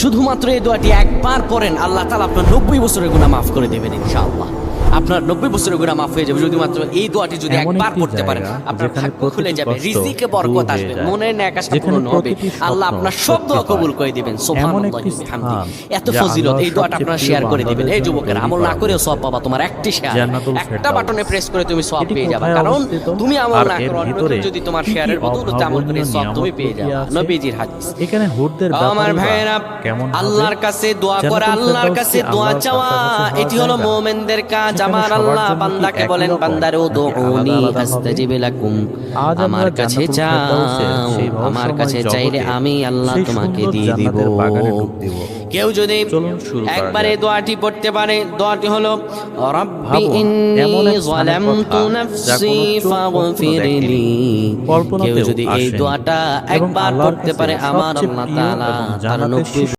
শুধুমাত্র এই দোয়াটি একবার পড়েন, আল্লাহ তাআলা আপনার 90 বছরের গুনাহ মাফ করে দেবেন ইনশাআল্লাহ। আপনার 90 বছরের গুনাহ মাফ হয়ে যাবে যদি মাত্র এই দোয়াটি যদি একবার পড়তে পারেন। আপনার ভাগ্য খুলে যাবে, রিজিকে বরকত আসবে, মনের ন্যাক আশা পূরণ হবে, আল্লাহ আপনার সব দোয়া কবুল করে দিবেন। সুবহানাল্লাহি ওয়া বিহামদিহি। এত ফজিলত, এই দোয়াটা আপনারা শেয়ার করে দিবেন। এই যুবকের আমল না করেও সওয়াব পাবা, তোমার একটি শেয়ার, একটা বাটনে প্রেস করে তুমি সওয়াব পেয়ে যাবে। কারণ তুমি আমল না করো, অন্যজন যদি তোমার শেয়ারের বদৌলতে আমল করে সওয়াব তুমি পেয়ে যাবে। নবীজির হাদিস। এখানে হুরদের আমার ভাইয়েরা, আল্লাহর কাছে দোয়া করা, আল্লাহর কাছে দোয়া চাওয়া, এটি হলো মুমিনদের কাজ। আমার আল্লাহ বান্দাকে বলেন, বান্দারে উদউনি আস্তাজিব লাকুম, আমার কাছে চাও, আমার কাছে চাইলে আমি আল্লাহ তোমাকে দিয়ে দিব। কেউ যদি একবার এই দোয়াটি পড়তে পারে, দোয়াটি হলো রাব্বি ইন্নী যালামতু নাফসি ফাগফিরলি। কেউ যদি এই দোয়াটা একবার পড়তে পারে, আমার আল্লাহ তাআলা তার 90